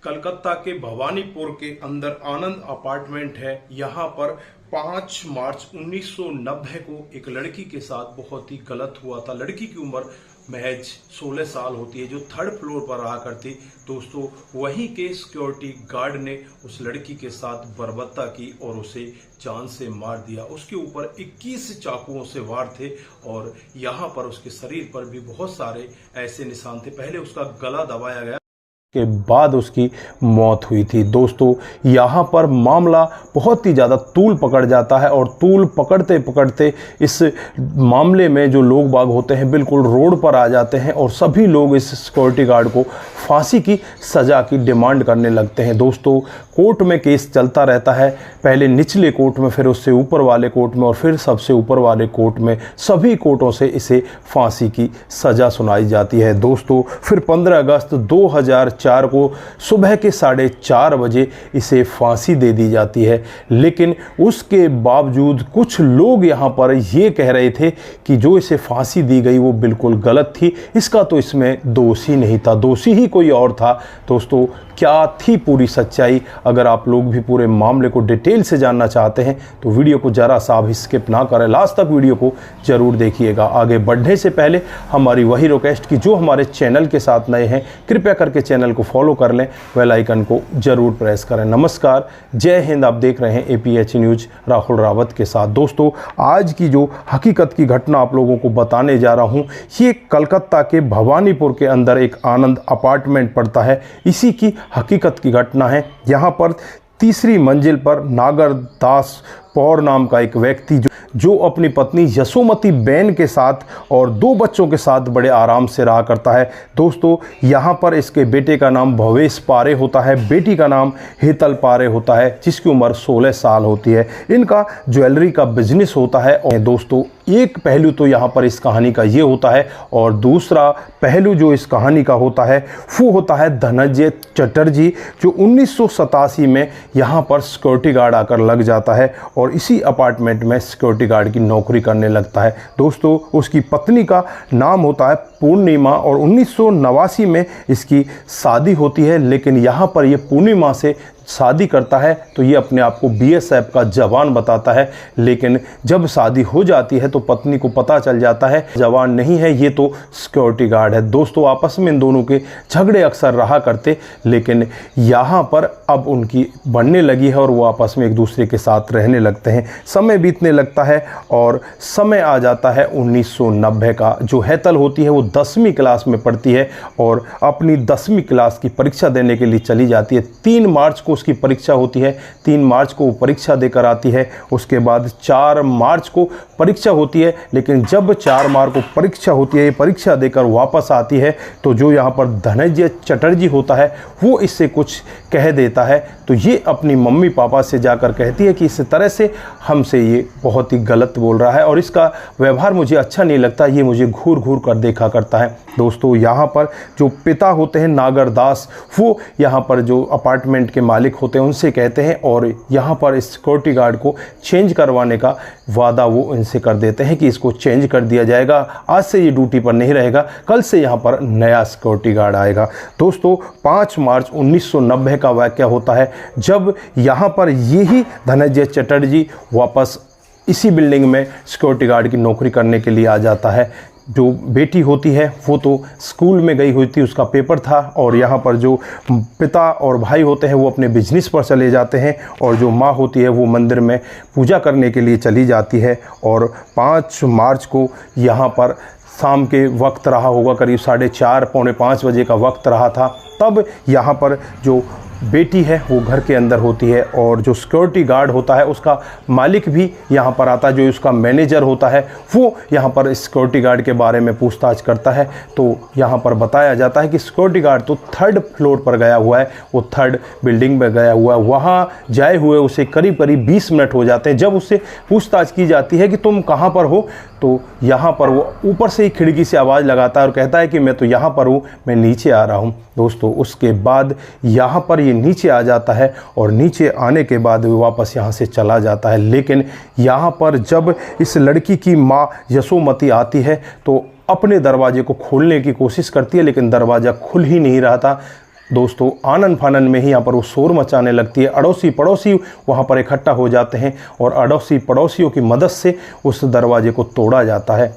कलकत्ता के भवानीपुर के अंदर आनंद अपार्टमेंट है। यहाँ पर 5 मार्च 1990 को एक लड़की के साथ बहुत ही गलत हुआ था। लड़की की उम्र महज 16 साल होती है, जो 3rd फ्लोर पर रहा करती। दोस्तों, वहीं के सिक्योरिटी गार्ड ने उस लड़की के साथ बर्बरता की और उसे जान से मार दिया। उसके ऊपर 21 चाकुओं से वार थे और यहाँ पर उसके शरीर पर भी बहुत सारे ऐसे निशान थे। पहले उसका गला दबाया गया के बाद उसकी मौत हुई थी। दोस्तों, यहाँ पर मामला बहुत ही ज़्यादा तूल पकड़ जाता है और तूल पकड़ते पकड़ते इस मामले में जो लोग बाग होते हैं बिल्कुल रोड पर आ जाते हैं और सभी लोग इस सिक्योरिटी गार्ड को फांसी की सज़ा की डिमांड करने लगते हैं। दोस्तों, कोर्ट में केस चलता रहता है, पहले निचले कोर्ट में, फिर उससे ऊपर वाले कोर्ट में और फिर सबसे ऊपर वाले कोर्ट में। सभी कोर्टों से इसे फांसी की सज़ा सुनाई जाती है। दोस्तों, फिर 15 अगस्त 2004 को सुबह के 4:30 बजे इसे फांसी दे दी जाती है। लेकिन उसके बावजूद कुछ लोग यहाँ पर ये कह रहे थे कि जो इसे फांसी दी गई वो बिल्कुल गलत थी, इसका तो इसमें दोष ही नहीं था, दोषी ही कोई और था। दोस्तों, क्या थी पूरी सच्चाई? अगर आप लोग भी पूरे मामले को डिटेल से जानना चाहते हैं तो वीडियो को जरा सा भी स्किप ना करें, लास्ट तक वीडियो को जरूर देखिएगा। आगे बढ़ने से पहले हमारी वही रिक्वेस्ट कि जो हमारे चैनल के साथ नए हैं कृपया करके चैनल को फॉलो कर लें, बेल आइकन को जरूर प्रेस करें। नमस्कार, जय हिंद। आप देख रहे हैं APH न्यूज राहुल रावत के साथ। दोस्तों, आज की जो हकीकत की घटना आप लोगों को बताने जा रहा हूं, ये कलकत्ता के भवानीपुर के अंदर एक आनंद अपार्टमेंट पड़ता है, इसी की हकीकत की घटना है। यहाँ पर तीसरी मंजिल पर नागर दास पौर नाम का एक व्यक्ति जो अपनी पत्नी यशोमती बेन के साथ और 2 बच्चों के साथ बड़े आराम से रहा करता है। दोस्तों, यहाँ पर इसके बेटे का नाम भवेश पारे होता है, बेटी का नाम हेतल पारे होता है, जिसकी उम्र 16 साल होती है। इनका ज्वेलरी का बिजनेस होता है। और दोस्तों, एक पहलू तो यहाँ पर इस कहानी का ये होता है और दूसरा पहलू जो इस कहानी का होता है वो होता है धनंजय चटर्जी, जो 1987 में यहाँ पर सिक्योरिटी गार्ड आकर लग जाता है और इसी अपार्टमेंट में सिक्योरिटी गार्ड की नौकरी करने लगता है। दोस्तों, उसकी पत्नी का नाम होता है पूर्णिमा और 1989 में इसकी शादी होती है। लेकिन यहाँ पर ये पूर्णिमा से शादी करता है तो ये अपने आप को BSF का जवान बताता है। लेकिन जब शादी हो जाती है तो पत्नी को पता चल जाता है जवान नहीं है, ये तो सिक्योरिटी गार्ड है। दोस्तों, आपस में इन दोनों के झगड़े अक्सर रहा करते, लेकिन यहाँ पर अब उनकी बनने लगी है और वो आपस में एक दूसरे के साथ रहने लगते हैं। समय बीतने लगता है और समय आ जाता है 1990 का। जो हेतल होती है वो 10वीं क्लास में पढ़ती है और अपनी 10वीं क्लास की परीक्षा देने के लिए चली जाती है। 3 मार्च को उसकी परीक्षा होती है, 3 मार्च को वो परीक्षा देकर आती है। उसके बाद 4 मार्च को परीक्षा होती है। लेकिन जब 4 मार्च को परीक्षा होती है, ये परीक्षा देकर वापस आती है, तो जो यहाँ पर धनंजय चटर्जी होता है वो इससे कुछ कह देता है। तो ये अपनी मम्मी पापा से जाकर कहती है कि इस तरह से हमसे ये बहुत ही गलत बोल रहा है और इसका व्यवहार मुझे अच्छा नहीं लगता, ये मुझे घूर घूर कर देखा करता है। दोस्तों, यहाँ पर जो पिता होते हैं नागर दास, वो यहाँ पर जो अपार्टमेंट के मालिक होते हैं उनसे कहते हैं और यहाँ पर इस सिक्योरिटी गार्ड को चेंज करवाने का वादा वो इनसे कर देते हैं कि इसको चेंज कर दिया जाएगा, आज से ये ड्यूटी पर नहीं रहेगा, कल से यहाँ पर नया सिक्योरिटी गार्ड आएगा। दोस्तों, 5 मार्च 1990 का वाक़या होता है जब यहाँ पर यही धनंजय चटर्जी वापस इसी बिल्डिंग में सिक्योरिटी गार्ड की नौकरी करने के लिए आ जाता है। जो बेटी होती है वो तो स्कूल में गई हुई थी, उसका पेपर था और यहाँ पर जो पिता और भाई होते हैं वो अपने बिजनेस पर चले जाते हैं और जो माँ होती है वो मंदिर में पूजा करने के लिए चली जाती है। और 5 मार्च को यहाँ पर शाम के वक्त रहा होगा, करीब 4:30 पौने 5 बजे का वक्त रहा था। तब यहाँ पर जो बेटी है वो घर के अंदर होती है और जो सिक्योरिटी गार्ड होता है उसका मालिक भी यहाँ पर आता है, जो उसका मैनेजर होता है वो यहाँ पर सिक्योरिटी गार्ड के बारे में पूछताछ करता है। तो यहाँ पर बताया जाता है कि सिक्योरिटी गार्ड तो 3rd फ्लोर पर गया हुआ है, वो 3rd बिल्डिंग में गया हुआ है। वहाँ जाए हुए उसे करीब करीब 20 मिनट हो जाते हैं। जब उससे पूछताछ की जाती है कि तुम कहाँ पर हो, तो यहाँ पर वो ऊपर से ही खिड़की से आवाज़ लगाता है और कहता है कि मैं तो यहाँ पर हूँ, मैं नीचे आ रहा हूँ। दोस्तों, उसके बाद यहाँ पर ये नीचे आ जाता है और नीचे आने के बाद वो वापस यहाँ से चला जाता है। लेकिन यहाँ पर जब इस लड़की की माँ यशोमती आती है तो अपने दरवाजे को खोलने की कोशिश करती है, लेकिन दरवाज़ा खुल ही नहीं रहा था। दोस्तों आनन फानन में ही यहाँ पर वो शोर मचाने लगती है। अड़ोसी पड़ोसी वहाँ पर इकट्ठा हो जाते हैं और अड़ोसी पड़ोसियों की मदद से उस दरवाजे को तोड़ा जाता है।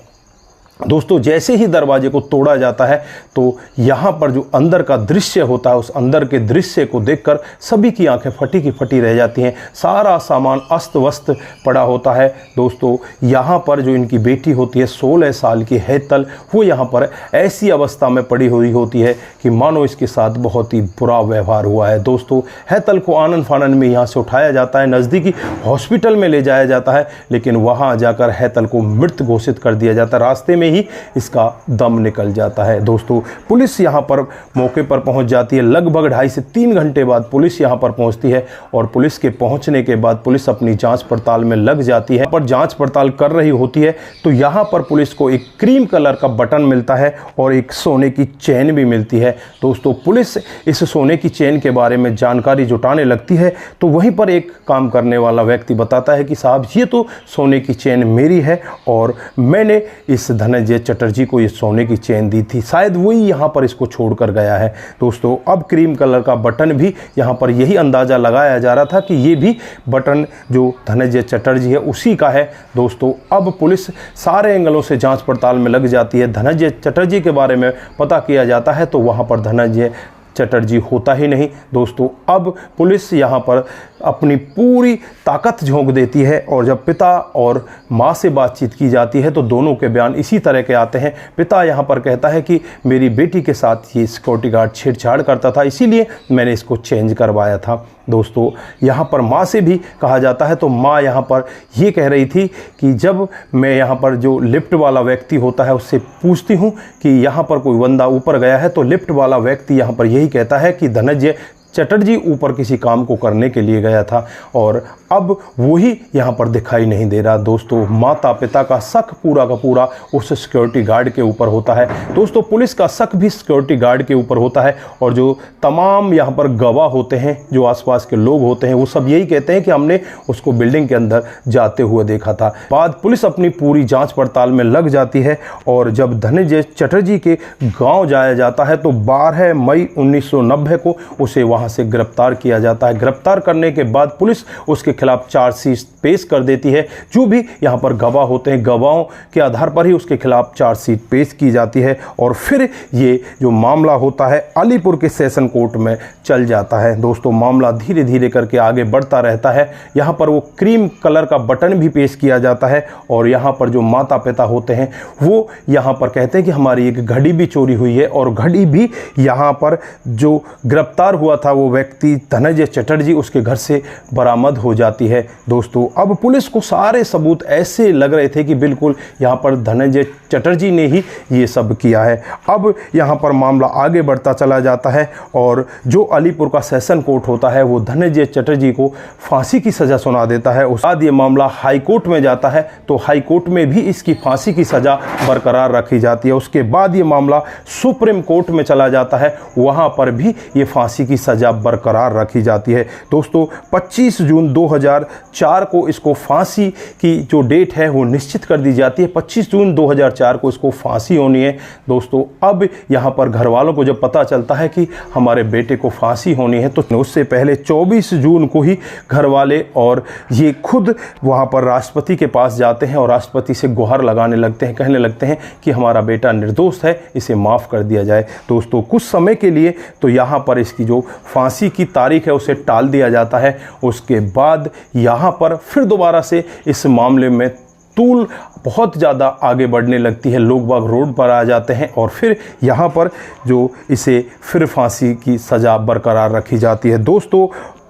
दोस्तों जैसे ही दरवाजे को तोड़ा जाता है तो यहाँ पर जो अंदर का दृश्य होता है, उस अंदर के दृश्य को देखकर सभी की आंखें फटी की फटी रह जाती हैं। सारा सामान अस्त व्यस्त पड़ा होता है। दोस्तों यहाँ पर जो इनकी बेटी होती है 16 साल की हेतल, वो यहाँ पर ऐसी अवस्था में पड़ी हुई होती है कि मानो इसके साथ बहुत ही बुरा व्यवहार हुआ है। दोस्तों हेतल को आनन फानन में यहाँ से उठाया जाता है, नज़दीकी हॉस्पिटल में ले जाया जाता है, लेकिन वहाँ जाकर हेतल को मृत घोषित कर दिया जाता है। रास्ते में ही इसका दम निकल जाता है। दोस्तों पुलिस यहाँ पर मौके पर पहुँच जाती है। लगभग 2.5 से 3 घंटे बाद पुलिस यहाँ पर पहुँचती है और पुलिस के पहुँचने के बाद पुलिस अपनी जांच पड़ताल में लग जाती है। पर जांच पड़ताल कर रही होती है तो यहाँ पर पुलिस को एक क्रीम कलर का बटन मिलता है और एक सोने की चेन भी मिलती है। दोस्तों पुलिस इस सोने की चेन के बारे में जानकारी जुटाने लगती है तो वहीं पर एक काम करने वाला व्यक्ति बताता है कि साहब ये तो सोने की चेन मेरी है और मैंने इस धनंजय चटर्जी को ये सोने की चेन दी थी, शायद वही यहाँ पर इसको छोड़कर गया है। दोस्तों अब क्रीम कलर का बटन भी यहाँ पर यही अंदाज़ा लगाया जा रहा था कि ये भी बटन जो धनंजय चटर्जी है उसी का है। दोस्तों अब पुलिस सारे एंगलों से जांच पड़ताल में लग जाती है। धनंजय चटर्जी के बारे में पता किया जाता है तो वहाँ पर धनंजय चटर्जी होता ही नहीं। दोस्तों अब पुलिस यहाँ पर अपनी पूरी ताकत झोंक देती है और जब पिता और माँ से बातचीत की जाती है तो दोनों के बयान इसी तरह के आते हैं। पिता यहाँ पर कहता है कि मेरी बेटी के साथ ये सिक्योरिटी गार्ड छेड़छाड़ करता था, इसीलिए मैंने इसको चेंज करवाया था। दोस्तों यहाँ पर माँ से भी कहा जाता है तो माँ यहाँ पर ये कह रही थी कि जब मैं यहाँ पर जो लिफ्ट वाला व्यक्ति होता है उससे पूछती हूँ कि यहाँ पर कोई बंदा ऊपर गया है तो लिफ्ट वाला व्यक्ति यहाँ पर यही कहता है कि धनंजय चटर्जी ऊपर किसी काम को करने के लिए गया था और अब वही यहाँ पर दिखाई नहीं दे रहा। दोस्तों माता पिता का शक पूरा का पूरा उस सिक्योरिटी गार्ड के ऊपर होता है। दोस्तों पुलिस का शक भी सिक्योरिटी गार्ड के ऊपर होता है और जो तमाम यहाँ पर गवाह होते हैं, जो आसपास के लोग होते हैं, वो सब यही कहते हैं कि हमने उसको बिल्डिंग के अंदर जाते हुए देखा था। बाद पुलिस अपनी पूरी जाँच पड़ताल में लग जाती है और जब धनंजय चटर्जी के गाँव जाया जाता है तो 12 मई 1990 को उसे वहाँ से गिरफ्तार किया जाता है। गिरफ्तार करने के बाद पुलिस उसके खिलाफ चार्जशीट पेश कर देती है। जो भी यहाँ पर गवाह होते हैं, गवाहों के आधार पर ही उसके खिलाफ चार्जशीट पेश की जाती है और फिर ये जो मामला होता है अलीपुर के सेशन कोर्ट में चल जाता है। दोस्तों मामला धीरे धीरे करके आगे बढ़ता रहता है। यहाँ पर वो क्रीम कलर का बटन भी पेश किया जाता है और यहाँ पर जो माता पिता होते हैं वो यहाँ पर कहते हैं कि हमारी एक घड़ी भी चोरी हुई है और घड़ी भी यहाँ पर जो गिरफ्तार हुआ था वो व्यक्ति धनंजय चटर्जी उसके घर से बरामद हो जाती है। दोस्तों अब पुलिस को सारे सबूत ऐसे लग रहे थे कि बिल्कुल यहाँ पर धनंजय चटर्जी ने ही ये सब किया है। अब यहाँ पर मामला आगे बढ़ता चला जाता है और जो अलीपुर का सेशन कोर्ट होता है वो धनंजय चटर्जी को फांसी की सज़ा सुना देता है। उसके बाद ये मामला हाई कोर्ट में जाता है तो हाई कोर्ट में भी इसकी फांसी की सज़ा बरकरार रखी जाती है। उसके बाद ये मामला सुप्रीम कोर्ट में चला जाता है, वहाँ पर भी ये फांसी की सज़ा बरकरार रखी जाती है। दोस्तों 25 जून 2004 को इसको फांसी की जो डेट है वो निश्चित कर दी जाती है। 25 जून 2004 को इसको फांसी होनी है। दोस्तों अब यहाँ पर घर वालों को जब पता चलता है कि हमारे बेटे को फांसी होनी है तो उससे पहले 24 जून को ही घर वाले और ये खुद वहाँ पर राष्ट्रपति के पास जाते हैं और राष्ट्रपति से गुहार लगाने लगते हैं, कहने लगते हैं कि हमारा बेटा निर्दोष है, इसे माफ़ कर दिया जाए। दोस्तों कुछ समय के लिए तो यहाँ पर इसकी जो फांसी की तारीख है उसे टाल दिया जाता है। उसके बाद यहाँ पर फिर दोबारा से इस मामले में तूल बहुत ज़्यादा आगे बढ़ने लगती है। लोग बाग रोड पर आ जाते हैं और फिर यहाँ पर जो इसे फिर फांसी की सज़ा बरकरार रखी जाती है। दोस्तों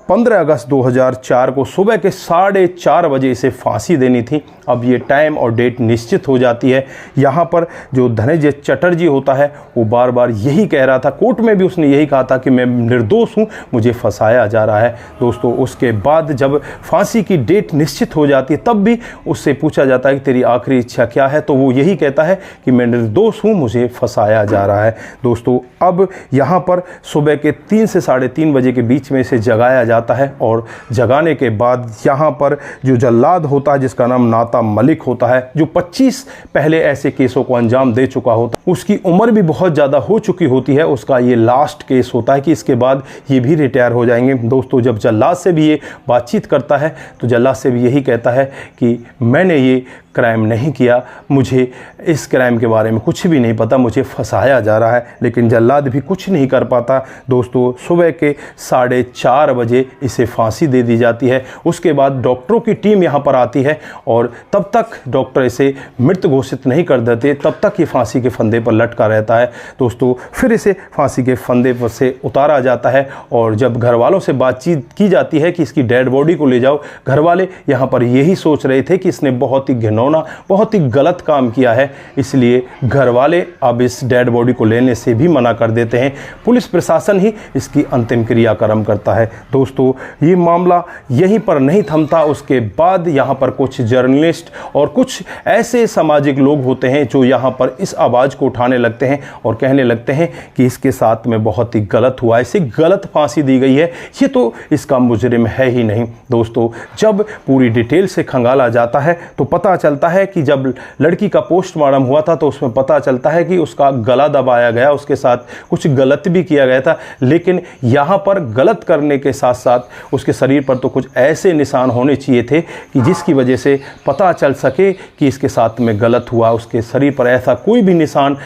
15 अगस्त 2004 को सुबह के 4:30 बजे इसे फांसी देनी थी। अब ये टाइम और डेट निश्चित हो जाती है। यहाँ पर जो धनंजय चटर्जी होता है वो बार बार यही कह रहा था, कोर्ट में भी उसने यही कहा था कि मैं निर्दोष हूँ, मुझे फंसाया जा रहा है। दोस्तों उसके बाद जब फांसी की डेट निश्चित हो जाती है तब भी उससे पूछा जाता है कि तेरी आखिरी इच्छा क्या है, तो वो यही कहता है कि मैं निर्दोष हूँ, मुझे फंसाया जा रहा है। दोस्तों अब यहाँ पर सुबह के 3 से 3:30 बजे के बीच में इसे जगाया जाता है और जगाने के बाद यहाँ पर जो जल्लाद होता है जिसका नाम नाता मलिक होता है, जो 25 पहले ऐसे केसों को अंजाम दे चुका होता, उसकी उम्र भी बहुत ज़्यादा हो चुकी होती है, उसका ये लास्ट केस होता है कि इसके बाद ये भी रिटायर हो जाएंगे। दोस्तों, जब जल्लाद से भी ये बातचीत करता है तो जल्लाद से भी यही कहता है कि मैंने ये क्राइम नहीं किया, मुझे इस क्राइम के बारे में कुछ भी नहीं पता, मुझे फंसाया जा रहा है। लेकिन जल्लाद भी कुछ नहीं कर पाता। दोस्तों, सुबह के 4:30 बजे इसे फांसी दे दी जाती है। उसके बाद डॉक्टरों की टीम यहाँ पर आती है और तब तक डॉक्टर इसे मृत घोषित नहीं कर देते, तब तक ये फांसी के फंदे पर लटका रहता है। दोस्तों, फिर इसे फांसी के फंदे पर से उतारा जाता है और जब घर वालों से बातचीत की जाती है कि इसकी डेड बॉडी को ले जाओ, घर वाले यहाँ पर यही सोच रहे थे कि इसने बहुत ही घिनौना, बहुत ही गलत काम किया है, इसलिए घर वाले अब इस डेड बॉडी को लेने से भी मना कर देते हैं। पुलिस प्रशासन ही इसकी अंतिम क्रियाक्रम करता है। दोस्तों, ये मामला यहीं पर नहीं थमता। उसके बाद यहाँ पर कुछ जर्नलिस्ट और कुछ ऐसे सामाजिक लोग होते हैं जो यहाँ पर इस आवाज़ को उठाने लगते हैं और कहने लगते हैं कि इसके साथ में बहुत ही गलत हुआ है, इसे गलत फांसी दी गई है, ये तो इसका मुजरिम है ही नहीं। दोस्तों, जब पूरी डिटेल से खंगाला जाता है तो पता चलता है कि जब लड़की का पोस्टमार्टम हुआ था तो उसमें पता चलता है कि उसका गला दबाया गया, उसके साथ कुछ गलत भी किया गया था। लेकिन यहाँ पर गलत करने के साथ साथ उसके शरीर पर तो कुछ ऐसे निशान होने चाहिए थे कि जिसकी वजह से पता चल सके कि इसके साथ में गलत हुआ। उसके शरीर पर ऐसा कोई भी निशान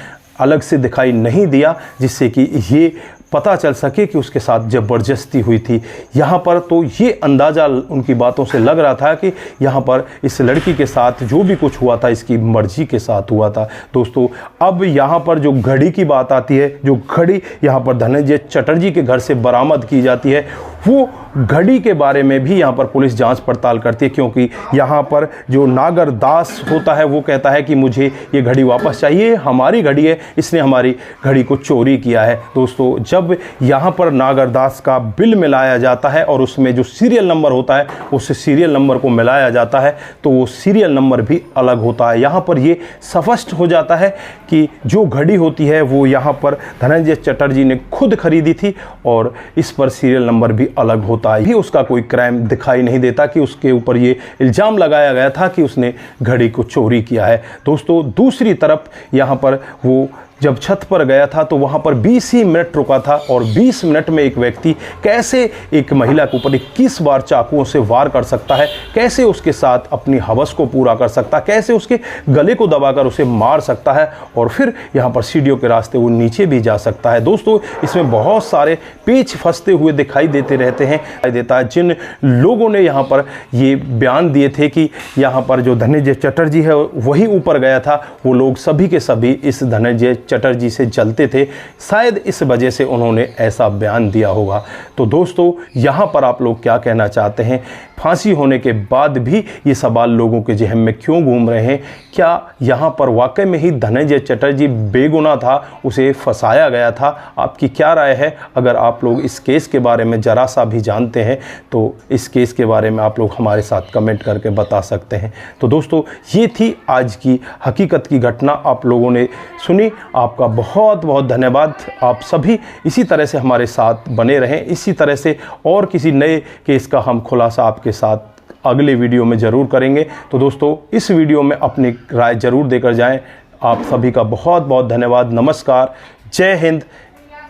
अलग से दिखाई नहीं दिया जिससे कि ये पता चल सके कि उसके साथ ज़बरदस्ती हुई थी। यहाँ पर तो ये अंदाज़ा उनकी बातों से लग रहा था कि यहाँ पर इस लड़की के साथ जो भी कुछ हुआ था इसकी मर्जी के साथ हुआ था। दोस्तों, अब यहाँ पर जो घड़ी की बात आती है, जो घड़ी यहाँ पर धनंजय चटर्जी के घर से बरामद की जाती है, वो घड़ी के बारे में भी यहाँ पर पुलिस जांच पड़ताल करती है, क्योंकि यहाँ पर जो नागर दास होता है वो कहता है कि मुझे ये घड़ी वापस चाहिए, हमारी घड़ी है, इसने हमारी घड़ी को चोरी किया है। दोस्तों, जब यहाँ पर नागर दास का बिल मिलाया जाता है और उसमें जो सीरियल नंबर होता है उस सीरियल नंबर को मिलाया जाता है तो वो सीरियल नंबर भी अलग होता है। यहाँ पर ये स्पष्ट हो जाता है कि जो घड़ी होती है वो यहाँ पर धनंजय चटर्जी ने खुद खरीदी थी और इस पर सीरियल नंबर भी अलग होता है। भी उसका कोई क्राइम दिखाई नहीं देता कि उसके ऊपर ये इल्ज़ाम लगाया गया था कि उसने घड़ी को चोरी किया है। दोस्तों, दूसरी तरफ यहाँ पर वो जब छत पर गया था तो वहाँ पर 20 ही मिनट रुका था और 20 मिनट में एक व्यक्ति कैसे एक महिला के ऊपर 21 बार चाकुओं से वार कर सकता है, कैसे उसके साथ अपनी हवस को पूरा कर सकता है, कैसे उसके गले को दबाकर उसे मार सकता है और फिर यहाँ पर सीढ़ियों के रास्ते वो नीचे भी जा सकता है। दोस्तों, इसमें बहुत सारे पेच फंसते हुए दिखाई देते रहते हैं। देता है जिन लोगों ने यहाँ पर ये बयान दिए थे कि यहाँ पर जो धनंजय चटर्जी है वही ऊपर गया था, वो लोग सभी के सभी इस धनंजय चटर्जी से जलते थे, शायद इस वजह से उन्होंने ऐसा बयान दिया होगा। तो दोस्तों, यहाँ पर आप लोग क्या कहना चाहते हैं? फांसी होने के बाद भी ये सवाल लोगों के जहन में क्यों घूम रहे हैं? क्या यहाँ पर वाकई में ही धनंजय चटर्जी बेगुनाह था, उसे फंसाया गया था? आपकी क्या राय है? अगर आप लोग इस केस के बारे में ज़रा सा भी जानते हैं तो इस केस के बारे में आप लोग हमारे साथ कमेंट करके बता सकते हैं। तो दोस्तों, ये थी आज की हकीकत की घटना, आप लोगों ने सुनी, आपका बहुत बहुत धन्यवाद। आप सभी इसी तरह से हमारे साथ बने रहें, इसी तरह से और किसी नए केस का हम खुलासा आपके साथ अगले वीडियो में ज़रूर करेंगे। तो दोस्तों, इस वीडियो में अपनी राय ज़रूर देकर जाएं। आप सभी का बहुत बहुत धन्यवाद। नमस्कार, जय हिंद,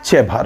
जय भारत।